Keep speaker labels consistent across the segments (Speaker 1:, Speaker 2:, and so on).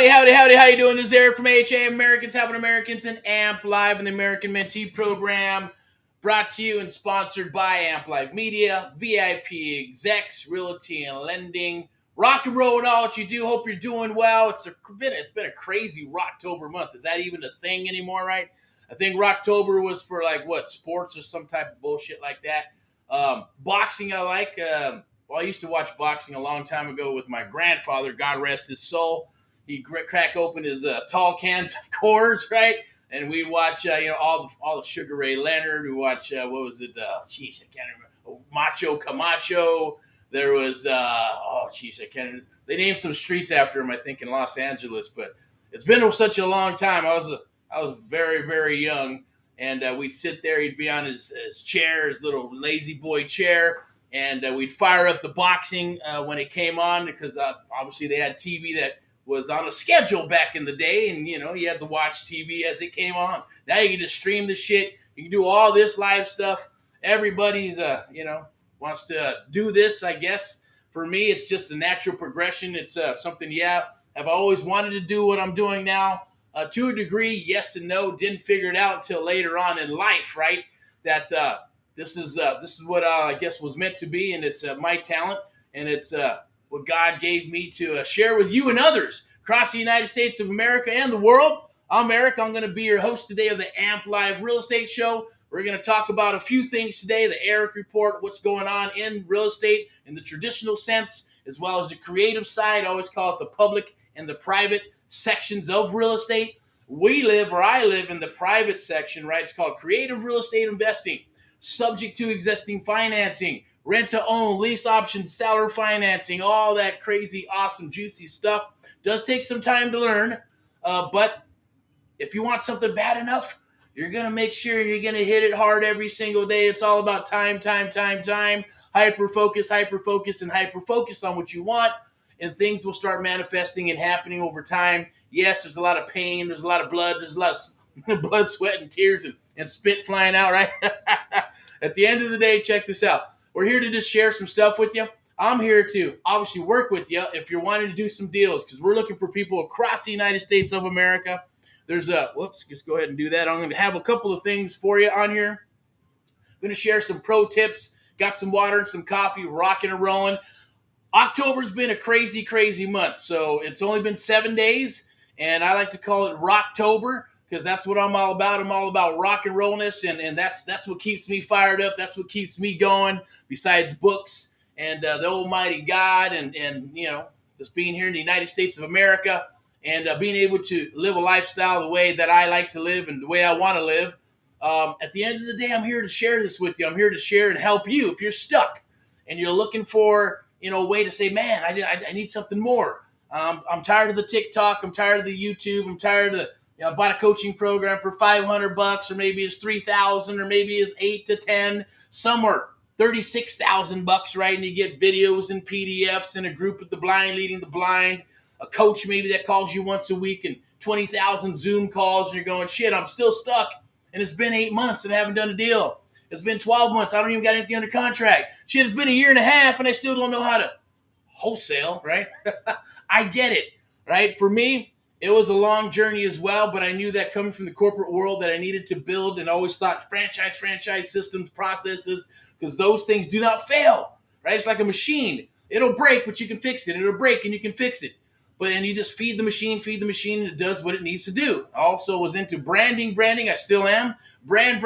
Speaker 1: Howdy. How you doing? This is Erick from AHA, Americans Helping Americans, and AMP Live in the American Mentee program. Brought to you and sponsored by AMP Live Media, VIP Execs, Realty and Lending. Rock and roll and all that you do. Hope you're doing well. It's been a crazy Rocktober month. Is that even a thing anymore, right? I think Rocktober was for sports or some type of bullshit like that. Boxing I like. I used to watch boxing a long time ago with my grandfather, God rest his soul. He'd crack open his tall cans of Coors, right? And we'd watch, all the Sugar Ray Leonard. We watch, I can't remember. Macho Camacho. There was, they named some streets after him, I think, in Los Angeles. But it's been such a long time. I was very, very young. And we'd sit there. He'd be on his chair, his little lazy boy chair. And we'd fire up the boxing when it came on because obviously they had TV that was on a schedule back in the day, and you had to watch TV as it came on. Now you can just stream the shit. You can do all this live stuff. Everybody's wants to do this, I guess. For me, it's just a natural progression. It's something, I've always wanted to do what I'm doing now. To a degree, yes and no. Didn't figure it out until later on in life, right? That this is what I guess was meant to be, and it's my talent, and it's what God gave me to share with you and others across the United States of America and the world. I'm Erick. I'm going to be your host today of the AMP Live Real Estate Show. We're going to talk about a few things today, the Erick Report, what's going on in real estate in the traditional sense, as well as the creative side. I always call it the public and the private sections of real estate. I live in the private section, right? It's called creative real estate investing, subject to existing financing, rent to own, lease options, seller financing, all that crazy, awesome, juicy stuff. Does take some time to learn, but if you want something bad enough, you're going to make sure you're going to hit it hard every single day. It's all about time. Hyper-focus, and hyper-focus on what you want, and things will start manifesting and happening over time. Yes, there's a lot of pain. There's a lot of blood. There's a lot of blood, sweat, and tears and spit flying out, right? At the end of the day, check this out. We're here to just share some stuff with you. I'm here to obviously work with you if you're wanting to do some deals, because we're looking for people across the United States of America. There's just go ahead and do that. I'm going to have a couple of things for you on here. I'm going to share some pro tips. Got some water and some coffee, rocking and rolling. October's been a crazy, crazy month. So it's only been 7 days, and I like to call it Rocktober, because that's what I'm all about. I'm all about rock and rollness, and that's what keeps me fired up. That's what keeps me going, besides books and the almighty God and just being here in the United States of America and being able to live a lifestyle the way that I like to live and the way I want to live. At the end of the day, I'm here to share this with you. I'm here to share and help you if you're stuck and you're looking for a way to say, man, I need something more. I'm tired of the TikTok. I'm tired of the YouTube. I'm tired of I bought a coaching program for $500, or maybe it's $3,000, or maybe it's 8 to 10, somewhere $36,000, right? And you get videos and PDFs and a group of the blind leading the blind, a coach maybe that calls you once a week, and 20,000 Zoom calls, and you're going, shit, I'm still stuck, and it's been 8 months and I haven't done a deal. It's been 12 months. I don't even got anything under contract. Shit, it's been a year and a half, and I still don't know how to wholesale, right? I get it, right? For me, it was a long journey as well, but I knew that coming from the corporate world that I needed to build, and always thought franchise systems, processes, because those things do not fail, right? It's like a machine. It'll break, but you can fix it. It'll break, and you can fix it. And you just feed the machine, and it does what it needs to do. I also was into branding. I still am. Brand.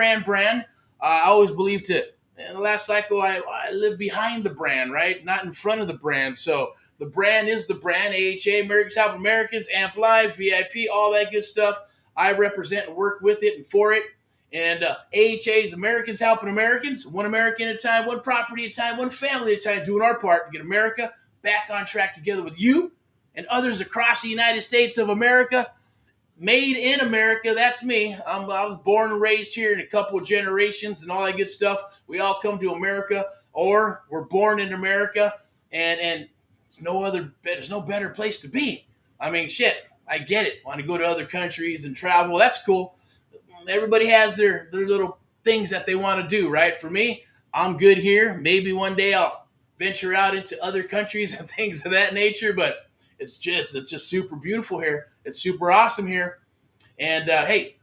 Speaker 1: I always believed in the last cycle, I lived behind the brand, right? Not in front of the brand. So the brand is the brand. AHA, Americans Helping Americans, AMP Live, VIP, all that good stuff. I represent and work with it and for it. And AHA is Americans Helping Americans, one American at a time, one property at a time, one family at a time, doing our part to get America back on track together with you and others across the United States of America. Made in America, that's me. I was born and raised here in a couple of generations and all that good stuff. We all come to America, or we're born in America, and there's no better place to be. I mean, shit, I get it. Want to go to other countries and travel, that's cool. Everybody has their little things that they want to do, right? For me, I'm good here. Maybe one day I'll venture out into other countries and things of that nature, but it's just super beautiful here. It's super awesome here. And hey,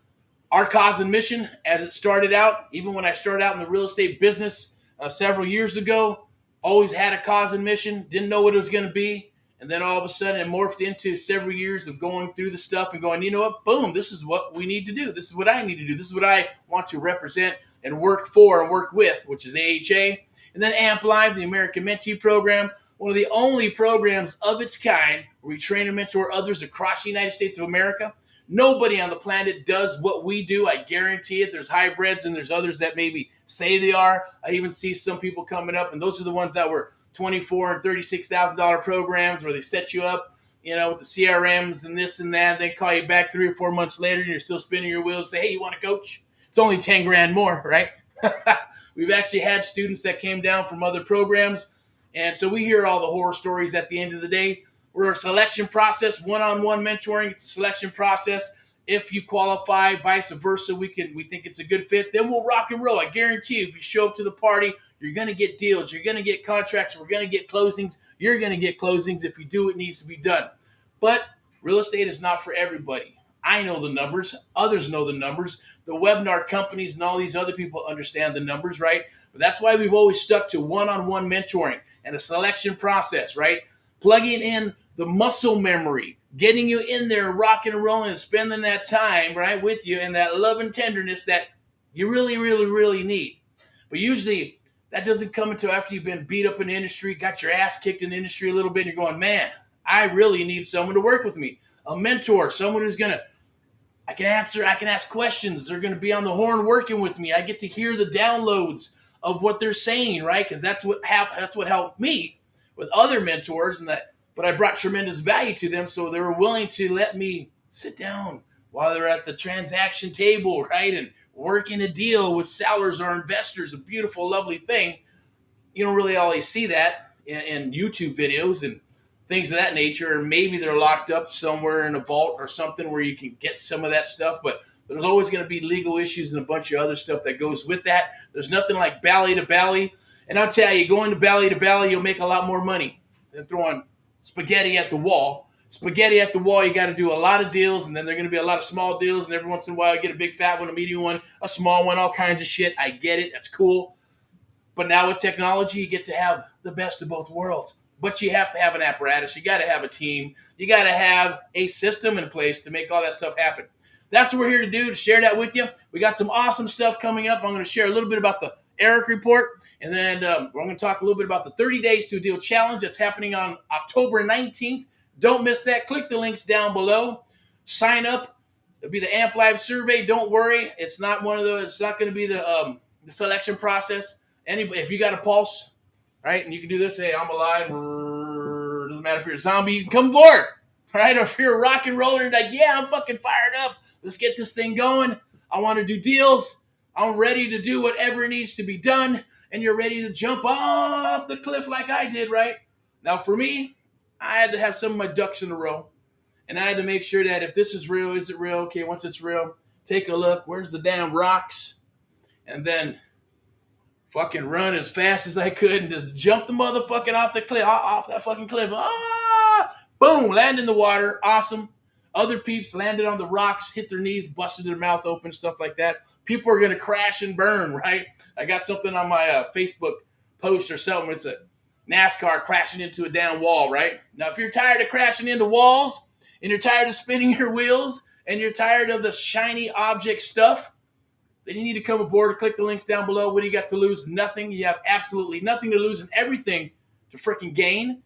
Speaker 1: our cause and mission, as it started out, even when I started out in the real estate business several years ago, always had a cause and mission. Didn't know what it was going to be. And then all of a sudden it morphed into several years of going through the stuff and going, you know what, boom, this is what we need to do. This is what I need to do. This is what I want to represent and work for and work with, which is AHA. And then AMP Live, the American Mentee program, one of the only programs of its kind where we train and mentor others across the United States of America. Nobody on the planet does what we do. I guarantee it. There's hybrids and there's others that maybe say they are. I even see some people coming up, and those are the ones that were $24,000 and $36,000 programs where they set you up, you know, with the CRMs and this and that. They call you back 3 or 4 months later, and you're still spinning your wheels. Say, hey, you want to coach? It's only 10 grand more, right? We've actually had students that came down from other programs, and so we hear all the horror stories at the end of the day. We're a selection process, one-on-one mentoring. It's a selection process. If you qualify, vice versa, we think it's a good fit, then we'll rock and roll. I guarantee you, if you show up to the party, you're going to get deals. You're going to get contracts. We're going to get closings. You're going to get closings if you do what needs to be done. But real estate is not for everybody. I know the numbers. Others know the numbers. The webinar companies and all these other people understand the numbers, right? But that's why we've always stuck to one-on-one mentoring and a selection process, right? Plugging in the muscle memory, getting you in there, rocking and rolling and spending that time, right, with you and that love and tenderness that you really, really, really need. But usually that doesn't come until after you've been beat up in the industry, got your ass kicked in the industry a little bit, and you're going, man, I really need someone to work with me. A mentor, someone who's going to, I can ask questions. They're going to be on the horn working with me. I get to hear the downloads of what they're saying, right? Because that's what helped me with other mentors, but I brought tremendous value to them, so they were willing to let me sit down while they're at the transaction table, right, and working a deal with sellers or investors, a beautiful, lovely thing. You don't really always see that in YouTube videos and things of that nature, or maybe they're locked up somewhere in a vault or something where you can get some of that stuff, but there's always going to be legal issues and a bunch of other stuff that goes with that. There's nothing like belly to belly, and I'll tell you, going to belly, you'll make a lot more money than throwing spaghetti at the wall. Spaghetti at the wall, you got to do a lot of deals, and then there are going to be a lot of small deals, and every once in a while you get a big fat one, a medium one, a small one, all kinds of shit. I get it. That's cool. But now with technology, you get to have the best of both worlds. But you have to have an apparatus. You got to have a team. You got to have a system in place to make all that stuff happen. That's what we're here to do, to share that with you. We got some awesome stuff coming up. I'm going to share a little bit about the Erick report, and then we're going to talk a little bit about the 30 Days to a Deal Challenge that's happening on October 19th. Don't miss that. Click the links down below. Sign up. It'll be the AMP Live survey. Don't worry. It's not one of those. It's not going to be the selection process. Anybody, if you got a pulse, right, and you can do this, hey, I'm alive. Doesn't matter if you're a zombie. You can come aboard, right? Or if you're a rock and roller and like, yeah, I'm fucking fired up. Let's get this thing going. I want to do deals. I'm ready to do whatever needs to be done. And you're ready to jump off the cliff like I did, right? Now, for me, I had to have some of my ducks in a row. And I had to make sure that if this is real, is it real? Okay, once it's real, take a look. Where's the damn rocks? And then fucking run as fast as I could and just jump the motherfucking off the cliff, off that fucking cliff. Boom, land in the water. Awesome. Other peeps landed on the rocks, hit their knees, busted their mouth open, stuff like that. People are going to crash and burn, right? I got something on my Facebook post or something. It's a NASCAR crashing into a damn wall, right? Now, if you're tired of crashing into walls and you're tired of spinning your wheels and you're tired of the shiny object stuff, then you need to come aboard. Click the links down below. What do you got to lose? Nothing. You have absolutely nothing to lose and everything to freaking gain.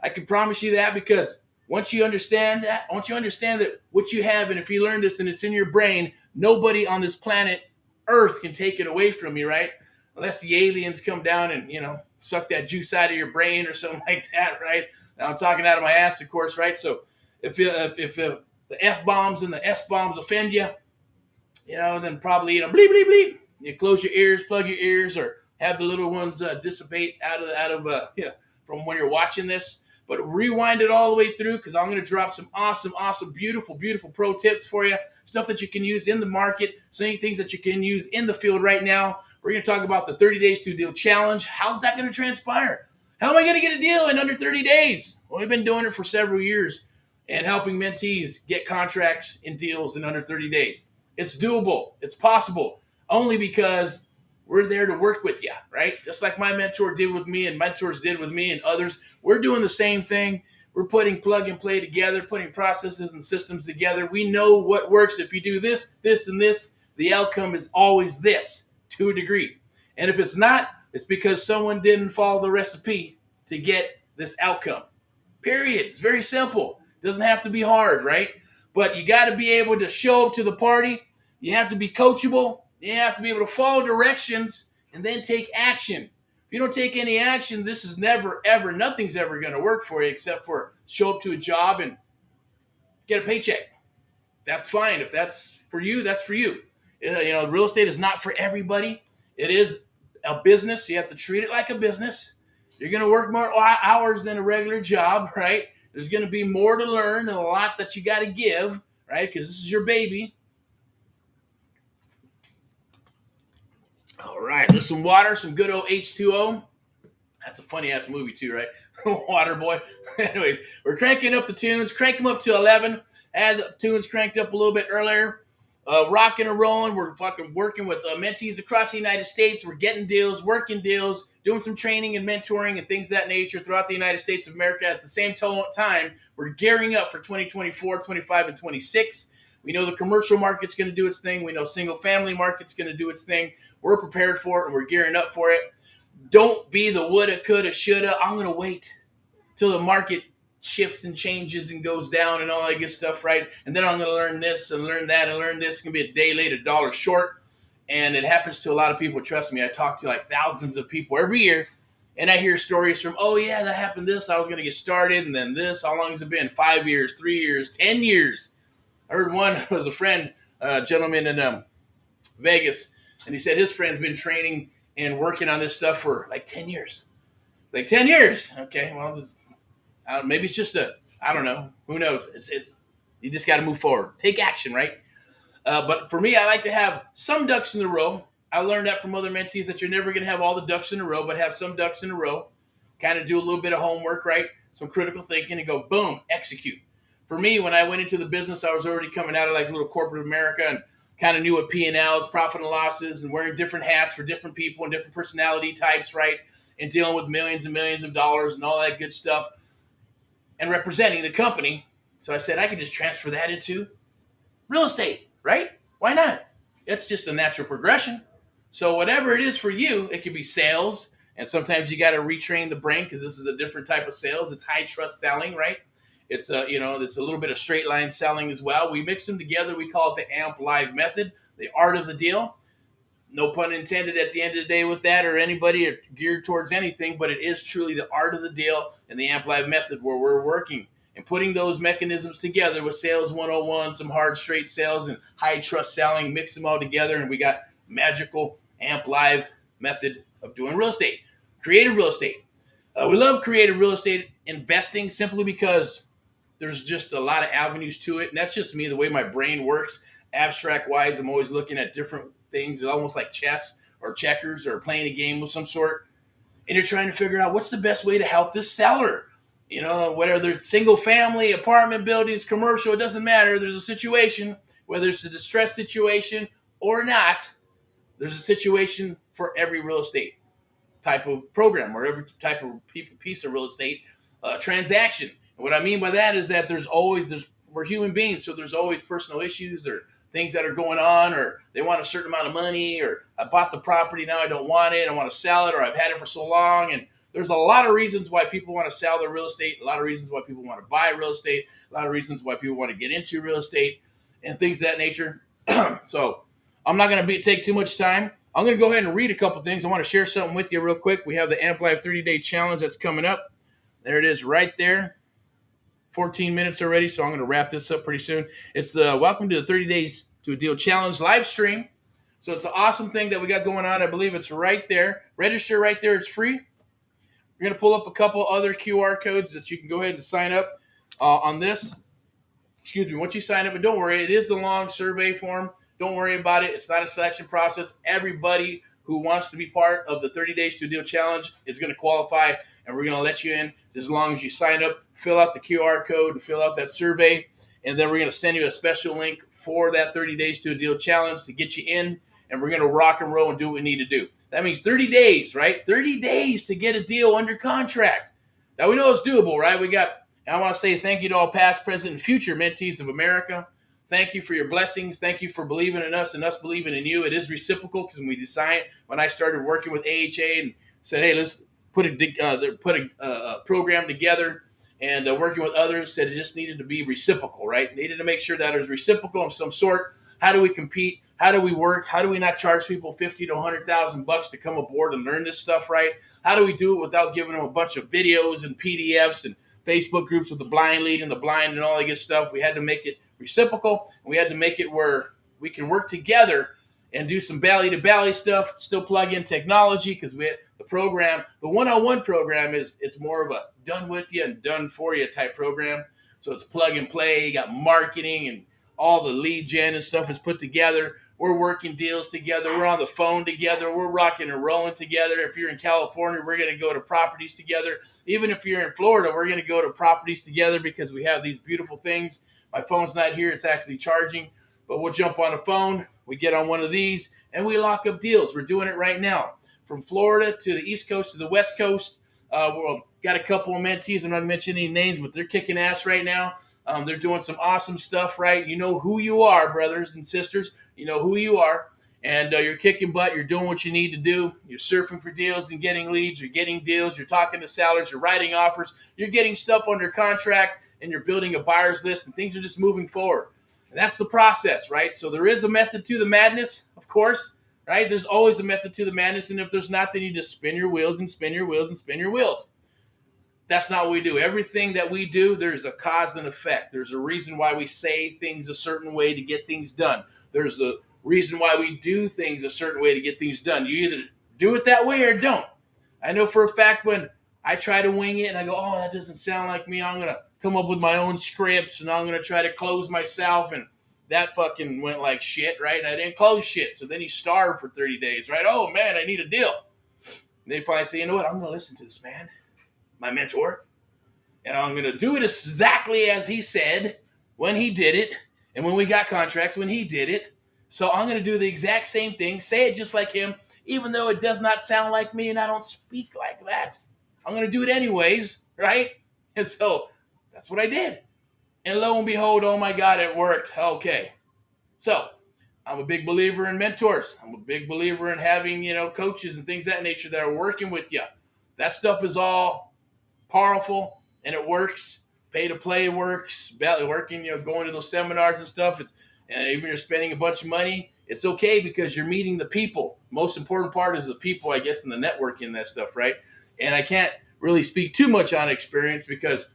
Speaker 1: I can promise you that, because once you understand that what you have, and if you learn this and it's in your brain, nobody on this planet Earth can take it away from you, right? Unless the aliens come down and, suck that juice out of your brain or something like that, right? Now I'm talking out of my ass, of course, right? So if the F-bombs and the S-bombs offend you, then probably, bleep, bleep, bleep. You close your ears, plug your ears, or have the little ones dissipate out of from when you're watching this. But rewind it all the way through, because I'm going to drop some awesome, beautiful, beautiful pro tips for you. Stuff that you can use in the market. Some things that you can use in the field right now. We're going to talk about the 30 Days to a Deal Challenge. How's that going to transpire? How am I going to get a deal in under 30 days? Well, we've been doing it for several years and helping mentees get contracts and deals in under 30 days. It's doable. It's possible only because we're there to work with you, right? Just like my mentor did with me and mentors did with me and others. We're doing the same thing. We're putting plug and play together, putting processes and systems together. We know what works. If you do this, this, and this, the outcome is always this to a degree. And if it's not, it's because someone didn't follow the recipe to get this outcome. Period. It's very simple. It doesn't have to be hard, right? But you got to be able to show up to the party. You have to be coachable. You have to be able to follow directions and then take action. If you don't take any action, this is never, ever, nothing's ever going to work for you except for show up to a job and get a paycheck. That's fine. If that's for you, that's for you. Real estate is not for everybody. It is a business. You have to treat it like a business. You're going to work more hours than a regular job, right? There's going to be more to learn and a lot that you got to give, right? Because this is your baby. All right, there's some water, some good old H2O. That's a funny-ass movie too, right? Water boy. Anyways, we're cranking up the tunes. Crank them up to 11. Add the tunes cranked up a little bit earlier. Rocking and rolling. We're fucking working with mentees across the United States. We're getting deals, working deals, doing some training and mentoring and things of that nature throughout the United States of America. At the same time, we're gearing up for 2024, 25, and 26. We know the commercial market's going to do its thing. We know single-family market's going to do its thing. We're prepared for it, and we're gearing up for it. Don't be the woulda, coulda, shoulda. I'm going to wait till the market shifts and changes and goes down and all that good stuff, right? And then I'm going to learn this and learn that and learn this. It's going to be a day late, a dollar short. And it happens to a lot of people. Trust me, I talk to like thousands of people every year, and I hear stories from, oh, yeah, that happened this. I was going to get started, and then this. How long has it been? 5 years, 3 years, 10 years. I heard one was a friend, a gentleman in Vegas, and he said his friend's been training and working on this stuff for like 10 years. Like 10 years. Okay, well, maybe it's just I don't know. Who knows? You just got to move forward. Take action, right? But for me, I like to have some ducks in a row. I learned that from other mentees that you're never going to have all the ducks in a row, but have some ducks in a row. Kind of do a little bit of homework, right? Some critical thinking and go, boom, execute. For me, when I went into the business, I was already coming out of like little corporate America and kind of knew what P&Ls, profit and losses, and wearing different hats for different people and different personality types, right? And dealing with millions and millions of dollars and all that good stuff and representing the company. So I said I could just transfer that into real estate, right? Why not? It's just a natural progression. So whatever it is for you, it could be sales. And sometimes you got to retrain the brain because this is a different type of sales. It's high trust selling, right? It's there's a little bit of straight line selling as well. We mix them together. We call it the AMP Live method, the art of the deal. No pun intended at the end of the day with that or anybody or geared towards anything, but it is truly the art of the deal and the AMP Live method where we're working and putting those mechanisms together with Sales 101, some hard straight sales and high trust selling, mix them all together, and we got magical AMP Live method of doing real estate, creative real estate. We love creative real estate investing simply because there's just a lot of avenues to it. And that's just me, the way my brain works. Abstract wise, I'm always looking at different things. It's almost like chess or checkers or playing a game of some sort. And you're trying to figure out what's the best way to help this seller. Whether it's single family, apartment buildings, commercial, it doesn't matter. There's a situation, whether it's a distressed situation or not, there's a situation for every real estate type of program or every type of piece of real estate transaction. And what I mean by that is that we're human beings, so there's always personal issues or things that are going on, or they want a certain amount of money, or I bought the property, now I don't want it, I want to sell it, or I've had it for so long. And there's a lot of reasons why people want to sell their real estate, a lot of reasons why people want to buy real estate, a lot of reasons why people want to get into real estate and things of that nature. So I'm not going to take too much time. I'm going to go ahead and read a couple things. I want to share something with you real quick. We have the AMP Live 30-day challenge that's coming up. There it is right there. 14 minutes already, so I'm going to wrap this up pretty soon. It's the Welcome to the 30 Days to a Deal Challenge live stream. So it's an awesome thing that we got going on. I believe it's right there. Register right there. It's free. We're going to pull up a couple other QR codes that you can go ahead and sign up on this. Excuse me. Once you sign up, and don't worry, it is the long survey form. Don't worry about it. It's not a selection process. Everybody who wants to be part of the 30 Days to a Deal Challenge is going to qualify, and we're going to let you in as long as you sign up, fill out the QR code, and fill out that survey. And then we're going to send you a special link for that 30 Days to a Deal challenge to get you in. And we're going to rock and roll and do what we need to do. That means 30 days, right? 30 days to get a deal under contract. Now, we know it's doable, right? I want to say thank you to all past, present, and future mentees of America. Thank you for your blessings. Thank you for believing in us and us believing in you. It is reciprocal because when I started working with AHA and said, hey, let's put a program together, and working with others, said it just needed to be reciprocal, right? Needed to make sure that it was reciprocal of some sort. How do we compete? How do we work? How do we not charge people $50,000 to $100,000 to come aboard and learn this stuff, right? How do we do it without giving them a bunch of videos and PDFs and Facebook groups with the blind lead and the blind and all that good stuff? We had to make it reciprocal, and we had to make it where we can work together and do some belly-to-belly stuff, still plug in technology, because the one-on-one program it's more of a done with you and done for you type program. So it's plug and play. You got marketing and all the lead gen and stuff is put together. We're working deals together. We're on the phone together. We're rocking and rolling together. If you're in California, we're going to go to properties together. Even if you're in Florida, we're going to go to properties together because we have these beautiful things. My phone's not here. It's actually charging. But we'll jump on the phone. We get on one of these, and we lock up deals. We're doing it right now. From Florida to the East Coast to the West Coast. We've got a couple of mentees. I'm not mentioning any names, but they're kicking ass right now. They're doing some awesome stuff, right? You know who you are, brothers and sisters. You know who you are. And you're kicking butt. You're doing what you need to do. You're surfing for deals and getting leads. You're getting deals. You're talking to sellers. You're writing offers. You're getting stuff under contract, and you're building a buyer's list, and things are just moving forward. And that's the process, right? So there is a method to the madness, of course, right? There's always a method to the madness. And if there's not, then you just spin your wheels and spin your wheels and spin your wheels. That's not what we do. Everything that we do, there's a cause and effect. There's a reason why we say things a certain way to get things done. There's a reason why we do things a certain way to get things done. You either do it that way or don't. I know for a fact when I try to wing it and I go, oh, that doesn't sound like me, I'm going to come up with my own scripts and I'm going to try to close myself, and that fucking went like shit, right? And I didn't close shit. So then you starve for 30 days, right? Oh, man, I need a deal. And they finally say, you know what? I'm going to listen to this man, my mentor, and I'm going to do it exactly as he said when he did it, and when we got contracts when he did it. So I'm going to do the exact same thing, say it just like him, even though it does not sound like me and I don't speak like that. I'm going to do it anyways, right? And so that's what I did. And lo and behold, oh my God, it worked. Okay. So I'm a big believer in mentors. I'm a big believer in having, coaches and things of that nature that are working with you. That stuff is all powerful and it works. Pay to play works. Working, going to those seminars and stuff. And even if you're spending a bunch of money, it's okay because you're meeting the people. Most important part is the people, I guess, and the networking and that stuff, right? And I can't really speak too much on experience because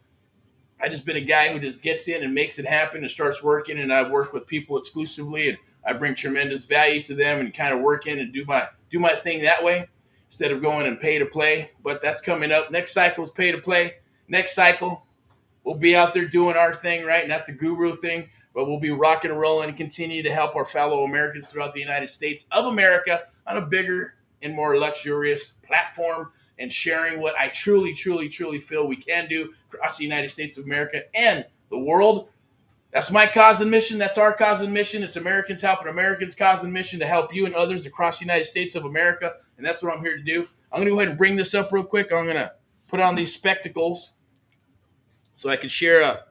Speaker 1: I just been a guy who just gets in and makes it happen and starts working, and I work with people exclusively, and I bring tremendous value to them and kind of work in and do my thing that way instead of going and pay to play. But that's coming up. Next cycle is pay to play. Next cycle, we'll be out there doing our thing, right? Not the guru thing, but we'll be rocking and rolling and continue to help our fellow Americans throughout the United States of America on a bigger and more luxurious platform, and sharing what I truly, truly, truly feel we can do across the United States of America and the world. That's my cause and mission. That's our cause and mission. It's Americans helping Americans cause and mission to help you and others across the United States of America. And that's what I'm here to do. I'm going to go ahead and bring this up real quick. I'm going to put on these spectacles so I can share a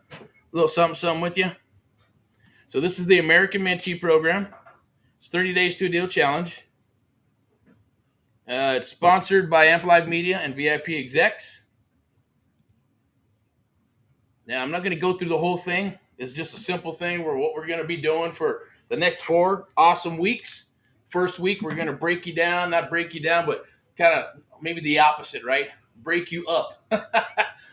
Speaker 1: little something with you. So this is the American Mentee program. It's 30 Days to a Deal Challenge. It's sponsored by Amp Live Media and VIP execs. Now, I'm not going to go through the whole thing. It's just a simple thing where what we're going to be doing for the next 4 awesome weeks. First week, we're going to break you down, not break you down, but kind of maybe the opposite, right? Break you up.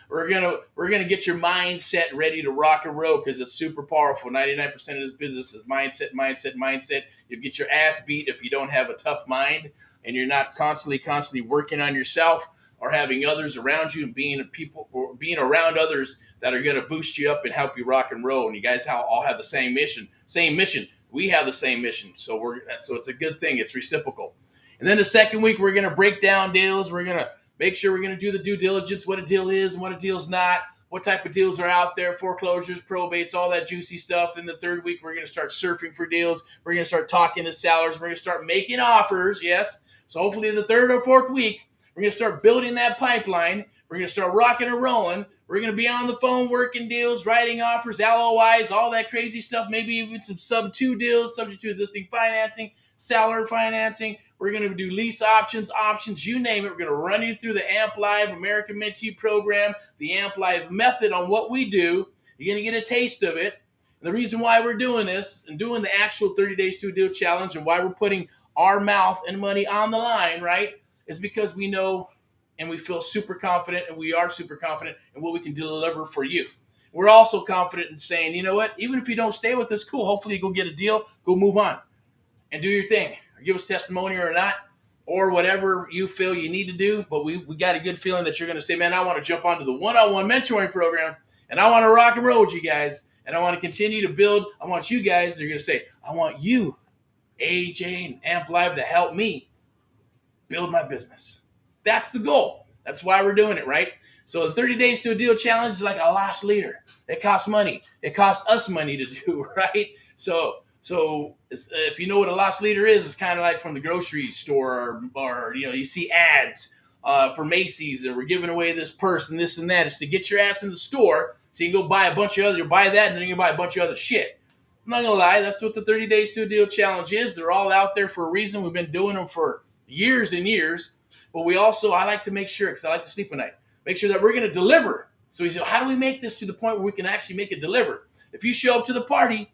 Speaker 1: We're gonna get your mindset ready to rock and roll because it's super powerful. 99% of this business is mindset. You'll get your ass beat if you don't have a tough mind and you're not constantly working on yourself or having others around you and being around others that are going to boost you up and help you rock and roll. And you guys all have the same mission. We have the same mission. So it's a good thing. It's reciprocal. And then the second week, we're going to break down deals. We're going to Make sure we're going to do the due diligence, what a deal is and what a deal's not, what type of deals are out there, foreclosures, probates, all that juicy stuff. Then the third week, we're going to start surfing for deals. We're going to start talking to sellers. We're going to start making offers, yes. So hopefully in the third or fourth week, we're going to start building that pipeline. We're going to start rocking and rolling. We're going to be on the phone working deals, writing offers, LOIs, all that crazy stuff, maybe even some sub-2 deals, subject to existing financing, seller financing. We're going to do lease options, you name it. We're going to run you through the AMP Live American Mentee program, the AMP Live method on what we do. You're going to get a taste of it. And the reason why we're doing this and doing the actual 30 Days to a Deal challenge and why we're putting our mouth and money on the line, right, is because we know and we feel super confident, and we are super confident in what we can deliver for you. We're also confident in saying, you know what, even if you don't stay with us, cool, hopefully you go get a deal, go move on and do your thing, or give us testimony or not, or whatever you feel you need to do. But we got a good feeling that you're going to say, man, I want to jump onto the one-on-one mentoring program, and I want to rock and roll with you guys, and I want to continue to build. I want you guys, they're going to say, I want you, AJ and Amp Live, to help me build my business. That's the goal. That's why we're doing it, right? So the 30 Days to a Deal challenge is like a loss leader. It costs money. It costs us money to do, right? So if you know what a loss leader is, it's kind of like from the grocery store, or you see ads for Macy's, or we're giving away this purse and this and that. It's to get your ass in the store so you can go buy a bunch of other, buy that, and then you can buy a bunch of other shit. I'm not gonna lie, that's what the 30 Days to a Deal challenge is. They're all out there for a reason. We've been doing them for years and years. But I like to make sure, because I like to sleep at night, make sure that we're going to deliver. So he said, how do we make this to the point where we can actually make it deliver? If you show up to the party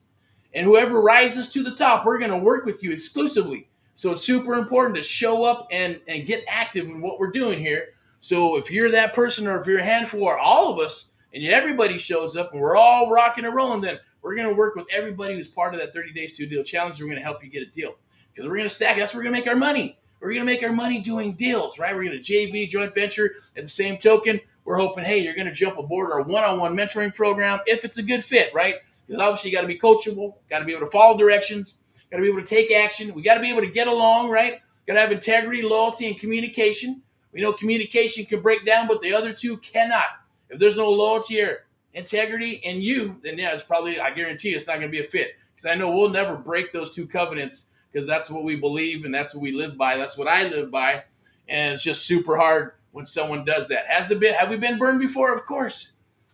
Speaker 1: and whoever rises to the top, we're going to work with you exclusively. So it's super important to show up and get active in what we're doing here. So if you're that person, or if you're a handful, or all of us, and everybody shows up and we're all rocking and rolling, then we're going to work with everybody who's part of that 30 Days to a Deal challenge. We're going to help you get a deal, because we're going to stack. That's where we're going to make our money. We're going to make our money doing deals, right? We're going to JV, joint venture. At the same token, we're hoping, hey, you're going to jump aboard our one-on-one mentoring program if it's a good fit, right? Because obviously you got to be coachable, got to be able to follow directions, got to be able to take action. We got to be able to get along, right? Got to have integrity, loyalty, and communication. We know communication can break down, but the other two cannot. If there's no loyalty or integrity in you, then yeah, it's probably, I guarantee it's not going to be a fit. Because I know we'll never break those two covenants, because that's what we believe and that's what we live by. That's what I live by. And it's just super hard when someone does that. Have we been burned before? Of course.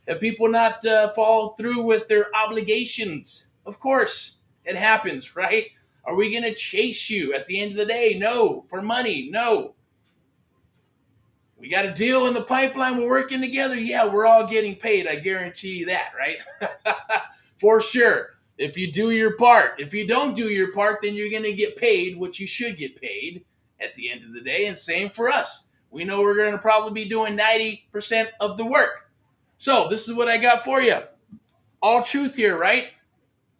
Speaker 1: Have people not followed through with their obligations? Of course. It happens, right? Are we going to chase you at the end of the day? No. For money? No. We got a deal in the pipeline. We're working together. Yeah, we're all getting paid. I guarantee you that, right? For sure. If you do your part. If you don't do your part, then you're going to get paid what you should get paid at the end of the day. And same for us. We know we're going to probably be doing 90% of the work. So this is what I got for you. All truth here, right?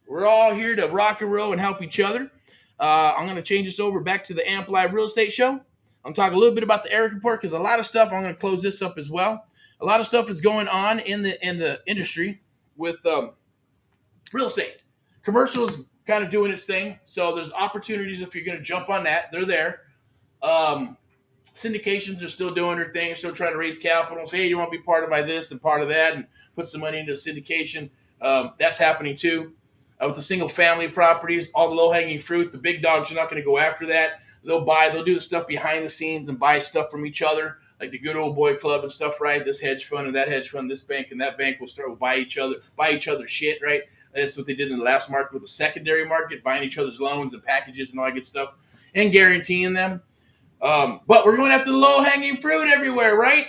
Speaker 1: We're all here to rock and roll and help each other. I'm going to change this over back to the AMP Live Real Estate Show. I'm going to talk a little bit about the Erick report, because a lot of stuff, I'm going to close this up as well. A lot of stuff is going on in the industry with real estate. Commercial is kind of doing its thing. So there's opportunities if you're going to jump on that. They're there. Syndications are still doing their thing, still trying to raise capital. Say, hey, you want to be part of my this and part of that, and put some money into syndication. That's happening too. With the single family properties, all the low-hanging fruit, the big dogs are not going to go after that. They'll do the stuff behind the scenes and buy stuff from each other, like the good old boy club and stuff, right? This hedge fund and that hedge fund, this bank and that bank will start to buy each other shit, right? That's what they did in the last market with the secondary market, buying each other's loans and packages and all that good stuff, and guaranteeing them. But we're going after the low-hanging fruit everywhere, right?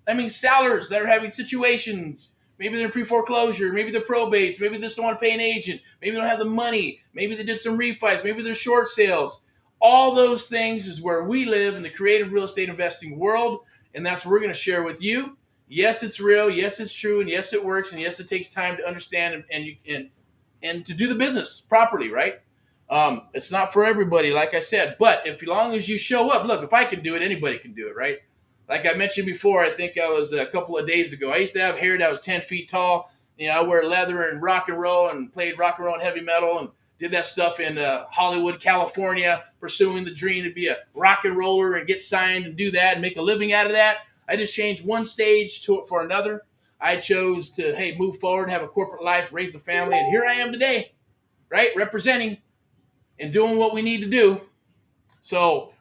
Speaker 1: I mean, sellers that are having situations. Maybe they're pre-foreclosure. Maybe they're probates. Maybe they just don't want to pay an agent. Maybe they don't have the money. Maybe they did some refis. Maybe they're short sales. All those things is where we live in the creative real estate investing world, and that's what we're going to share with you. Yes, it's real. Yes, it's true. And yes, it works. And yes, it takes time to understand and to do the business properly, right? It's not for everybody, like I said. But as long as you show up, look, if I can do it, anybody can do it, right? Like I mentioned before, I think I was a couple of days ago, I used to have hair that was 10 feet tall. I wear leather and rock and roll and played rock and roll and heavy metal and did that stuff in Hollywood, California, pursuing the dream to be a rock and roller and get signed and do that and make a living out of that. I just changed one stage for another. I chose to, hey, move forward, have a corporate life, raise a family, and here I am today, right? Representing and doing what we need to do. So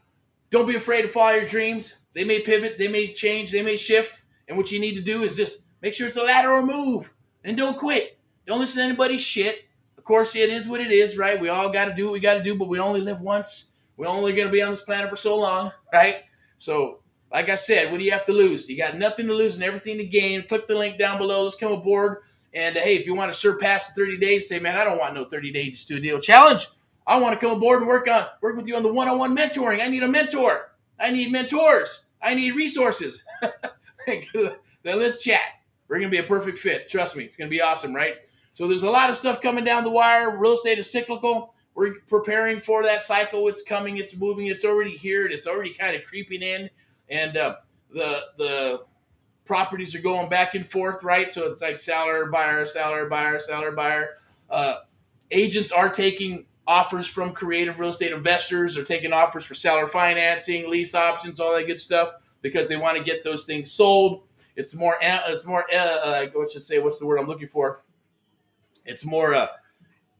Speaker 1: don't be afraid to follow your dreams. They may pivot, they may change, they may shift. And what you need to do is just make sure it's a lateral move and don't quit. Don't listen to anybody's shit. Of course, it is what it is, right? We all got to do what we got to do, but we only live once. We're only going to be on this planet for so long, right? So, like I said, what do you have to lose? You got nothing to lose and everything to gain. Click the link down below. Let's come aboard. And, hey, if you want to surpass the 30 days, say, man, I don't want no 30 days to a deal challenge. I want to come aboard and work with you on the one-on-one mentoring. I need a mentor. I need mentors. I need resources. Then let's chat. We're going to be a perfect fit. Trust me. It's going to be awesome, right? So there's a lot of stuff coming down the wire. Real estate is cyclical. We're preparing for that cycle. It's coming. It's moving. It's already here. It's already kind of creeping in. And the properties are going back and forth, right? So it's like seller, buyer, seller, buyer, seller, buyer. Agents are taking offers from creative real estate investors. They're taking offers for seller financing, lease options, all that good stuff, because they want to get those things sold. It's more what's the word I'm looking for? It's more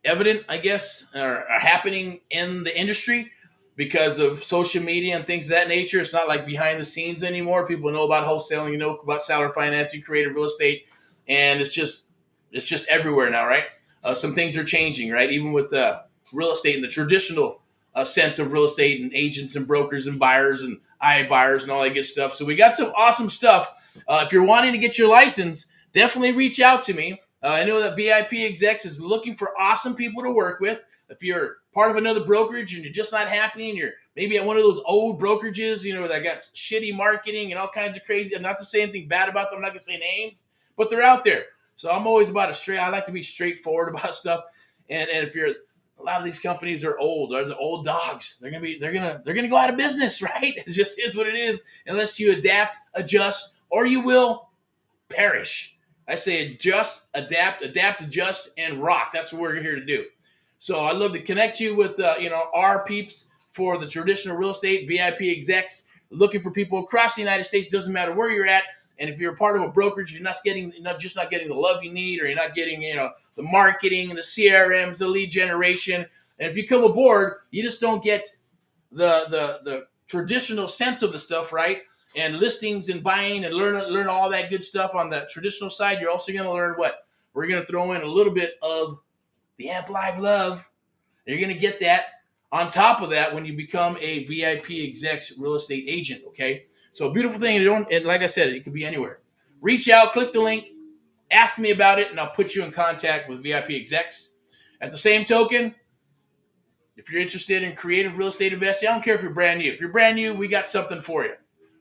Speaker 1: evident, I guess, or happening in the industry because of social media and things of that nature. It's not like behind the scenes anymore. People know about wholesaling, about seller financing, creative real estate, and it's just everywhere now, right? Some things are changing, right? Even with real estate in the traditional sense of real estate and agents and brokers and buyers and iBuyers and all that good stuff. So we got some awesome stuff. If you're wanting to get your license, definitely reach out to me. I know that VIP Execs is looking for awesome people to work with. If you're part of another brokerage and you're just not happy and you're maybe at one of those old brokerages, that got shitty marketing and all kinds of crazy, I'm not to say anything bad about them, I'm not going to say names, but they're out there. So I'm always I like to be straightforward about stuff. And if you're, a lot of these companies are old, or the old dogs. They're gonna go out of business, right? It just is what it is, unless you adapt, adjust, or you will perish. I say adjust, adapt, adjust, and rock. That's what we're here to do. So I'd love to connect you with our peeps for the traditional real estate VIP Execs, looking for people across the United States. Doesn't matter where you're at. And if you're a part of a brokerage, you're not getting the love you need, or you're not getting, the marketing, the CRMs, the lead generation. And if you come aboard, you just don't get the traditional sense of the stuff, right? And listings and buying and learn all that good stuff on the traditional side. You're also going to learn what? We're going to throw in a little bit of the Amp Live love. You're going to get that on top of that when you become a VIP Execs real estate agent, okay? So a beautiful thing, and like I said, it could be anywhere. Reach out, click the link, ask me about it, and I'll put you in contact with VIP Execs. At the same token, if you're interested in creative real estate investing, I don't care if you're brand new. If you're brand new, we got something for you.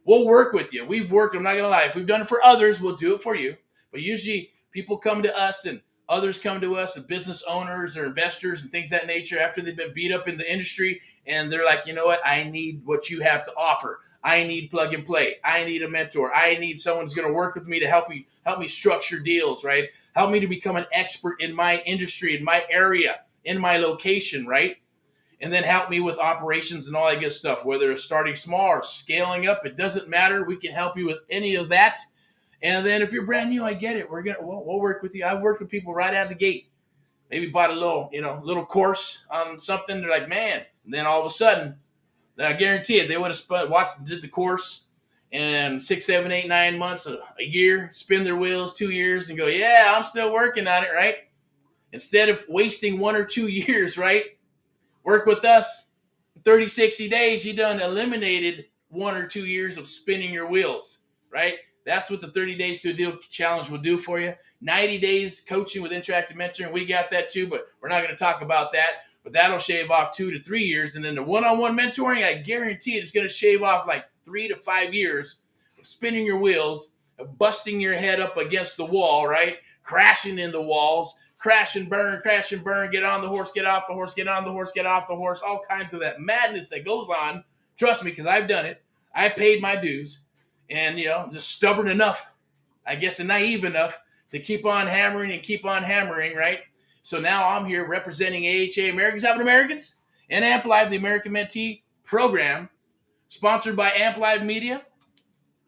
Speaker 1: We'll work with you. We've worked, I'm not going to lie. If we've done it for others, we'll do it for you. But usually people come to us and others come to us, and business owners or investors and things of that nature, after they've been beat up in the industry, and they're like, you know what? I need what you have to offer. I need plug and play. I need a mentor. I need someone who's going to work with me to help me structure deals, right? Help me to become an expert in my industry, in my area, in my location, right? And then help me with operations and all that good stuff, whether it's starting small or scaling up. It doesn't matter. We can help you with any of that. And then if you're brand new, I get it. We'll work with you. I've worked with people right out of the gate. Maybe bought a little course on something. They're like, man. And then all of a sudden, I guarantee it, they would have did the course in 6, 7, 8, 9 months, a year, spin their wheels, 2 years, and go, yeah, I'm still working on it, right? Instead of wasting 1 or 2 years, right? Work with us. 30, 60 days, you done eliminated 1 or 2 years of spinning your wheels, right? That's what the 30 days to a deal challenge will do for you. 90 days coaching with interactive mentoring, we got that too, but we're not going to talk about that. But that'll shave off 2 to 3 years. And then the one-on-one mentoring, I guarantee it's going to shave off like 3 to 5 years of spinning your wheels, of busting your head up against the wall, right? Crashing into walls, crash and burn, get on the horse, get off the horse, get on the horse, get off the horse, all kinds of that madness that goes on. Trust me, because I've done it. I paid my dues. And, just stubborn enough, I guess, and naive enough to keep on hammering, right? So now I'm here representing AHA, Americans Helping Americans, and Amp Live, the American Mentee program, sponsored by Amp Live Media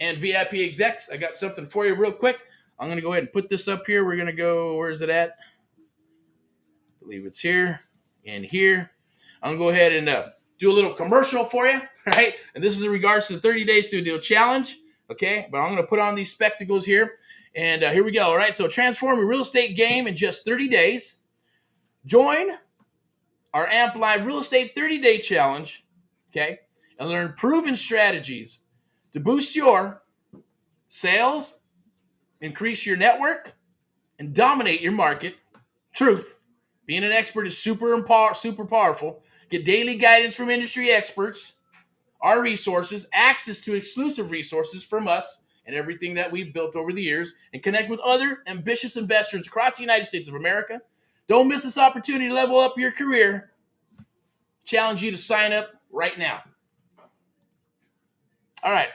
Speaker 1: and VIP Execs. I got something for you real quick. I'm going to go ahead and put this up here. We're going to go, where is it at? I believe it's here and here. I'm going to go ahead and do a little commercial for you, right? And this is in regards to the 30 Days to a Deal Challenge, okay? But I'm going to put on these spectacles here. And here we go, all right? So transform your real estate game in just 30 days. Join our Amp Live Real Estate 30-Day Challenge, okay? And learn proven strategies to boost your sales, increase your network, and dominate your market. Truth. Being an expert is super powerful. Get daily guidance from industry experts, our resources, access to exclusive resources from us and everything that we've built over the years, and connect with other ambitious investors across the United States of America. Don't miss this opportunity to level up your career. Challenge you to sign up right now. All right.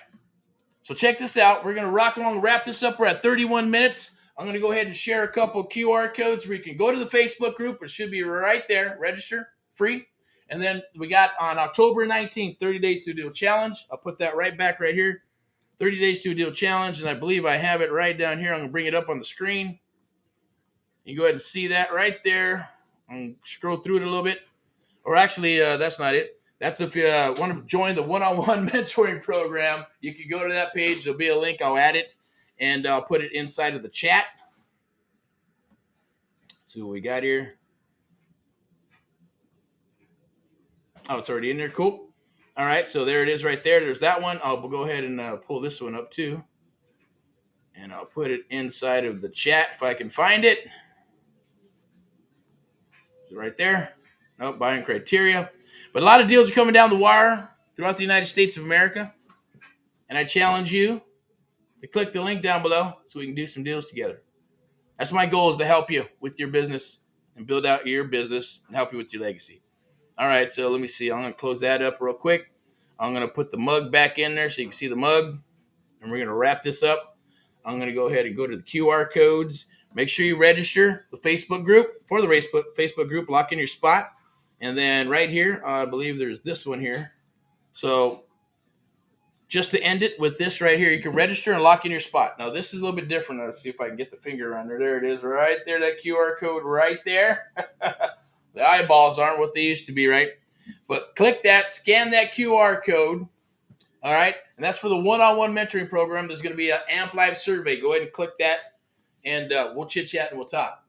Speaker 1: So check this out. We're going to rock along and wrap this up. We're at 31 minutes. I'm going to go ahead and share a couple of QR codes where you can go to the Facebook group. It should be right there. Register. Free. And then we got on October 19th, 30 Days to a Deal Challenge. I'll put that right back right here. 30 Days to a Deal Challenge. And I believe I have it right down here. I'm going to bring it up on the screen. You can go ahead and see that right there. I'm going to scroll through it a little bit. Or actually, that's not it. That's if you want to join the one-on-one mentoring program. You can go to that page. There'll be a link. I'll add it. And I'll put it inside of the chat. See what we got here. Oh, it's already in there. Cool. All right. So there it is right there. There's that one. I'll go ahead and pull this one up too. And I'll put it inside of the chat if I can find it. Is it right there? Nope. Buying criteria. But a lot of deals are coming down the wire throughout the United States of America. And I challenge you to click the link down below so we can do some deals together. That's my goal, is to help you with your business and build out your business and help you with your legacy. All right, so let me see. I'm going to close that up real quick. I'm going to put the mug back in there so you can see the mug. And we're going to wrap this up. I'm going to go ahead and go to the QR codes. Make sure you register the Facebook group. For the Facebook group, lock in your spot. And then right here, I believe there's this one here. So just to end it with this right here, you can register and lock in your spot. Now, this is a little bit different. Let's see if I can get the finger around there. There it is right there, that QR code right there. The eyeballs aren't what they used to be, right? But click that, scan that QR code, all right? And that's for the one-on-one mentoring program. There's going to be an Amp Live survey. Go ahead and click that, and we'll chit-chat and we'll talk.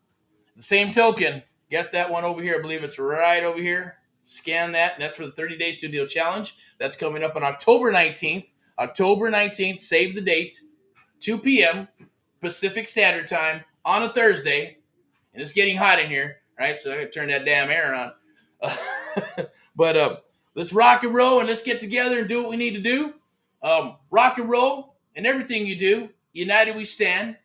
Speaker 1: The same token, get that one over here. I believe it's right over here. Scan that, and that's for the 30 Days to a Deal Challenge. That's coming up on October 19th. October 19th, save the date, 2 p.m. Pacific Standard Time on a Thursday. And it's getting hot in here, right? So I got to turn that damn air on. But let's rock and roll, and let's get together and do what we need to do. Rock and roll and everything you do. United we stand.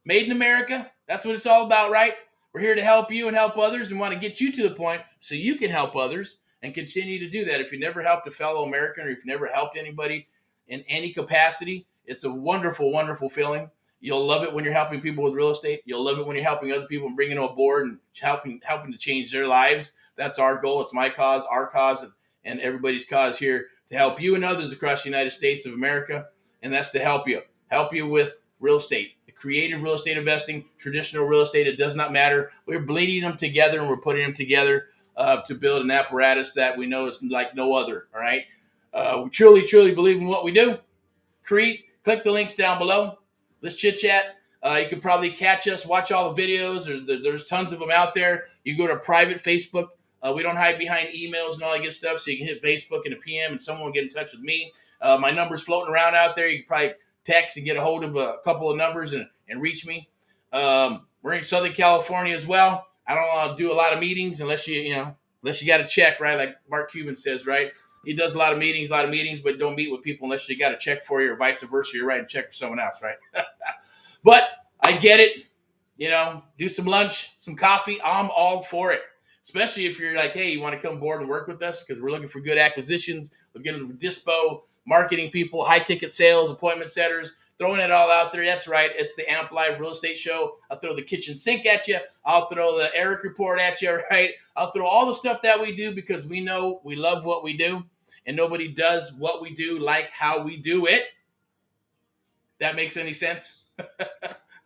Speaker 1: Made in America. That's what it's all about, right? We're here to help you and help others and want to get you to the point so you can help others and continue to do that. If you never helped a fellow American, or if you never helped anybody in any capacity, it's a wonderful, wonderful feeling. You'll love it when you're helping people with real estate. You'll love it when you're helping other people and bringing them aboard and helping to change their lives. That's our goal. It's my cause, our cause, and everybody's cause here to help you and others across the United States of America. And that's to help you with real estate. Creative real estate investing, traditional real estate, it does not matter. We're bleeding them together, and we're putting them together to build an apparatus that we know is like no other, all right? We truly, truly believe in what we do. Click the links down below. Let's chit-chat. You can probably catch us, watch all the videos. There's tons of them out there. You go to private Facebook. We don't hide behind emails and all that good stuff, so you can hit Facebook in a PM, and someone will get in touch with me. My number's floating around out there. You can probably text and get a hold of a couple of numbers and reach me. We're in Southern California as well. I don't want to do a lot of meetings unless you got a check, right? Like Mark Cuban says, right? He does a lot of meetings, but don't meet with people unless you got a check for you, or vice versa. You're writing a check for someone else, right? But I get it. Do some lunch, some coffee. I'm all for it. Especially if you're like, hey, you want to come aboard and work with us, because we're looking for good acquisitions. We're getting dispo, marketing people, high-ticket sales, appointment setters, throwing it all out there. That's right. It's the Amp Live Real Estate Show. I'll throw the kitchen sink at you. I'll throw the Erick report at you, right? I'll throw all the stuff that we do because we know we love what we do, and nobody does what we do like how we do it. That makes any sense?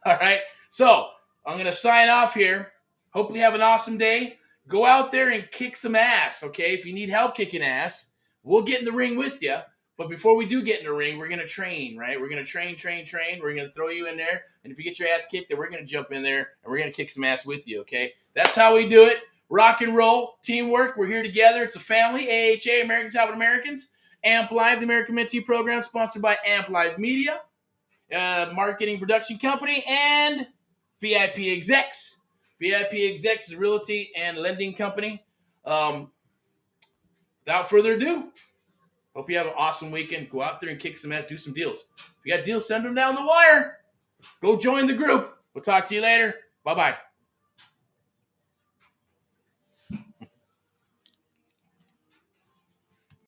Speaker 1: All right. So I'm going to sign off here. Hopefully you have an awesome day. Go out there and kick some ass, okay? If you need help kicking ass, we'll get in the ring with you. But before we do get in the ring, we're going to train, right? We're going to train. We're going to throw you in there. And if you get your ass kicked, then we're going to jump in there and we're going to kick some ass with you, okay? That's how we do it. Rock and roll, teamwork. We're here together. It's a family. AHA, Americans Helping Americans. Amp Live, the American Mentee program, sponsored by Amp Live Media, marketing production company, and VIP Execs. VIP Execs is a realty and lending company. Without further ado, hope you have an awesome weekend. Go out there and kick some ass, do some deals. If you got deals, send them down the wire. Go join the group. We'll talk to you later. Bye-bye.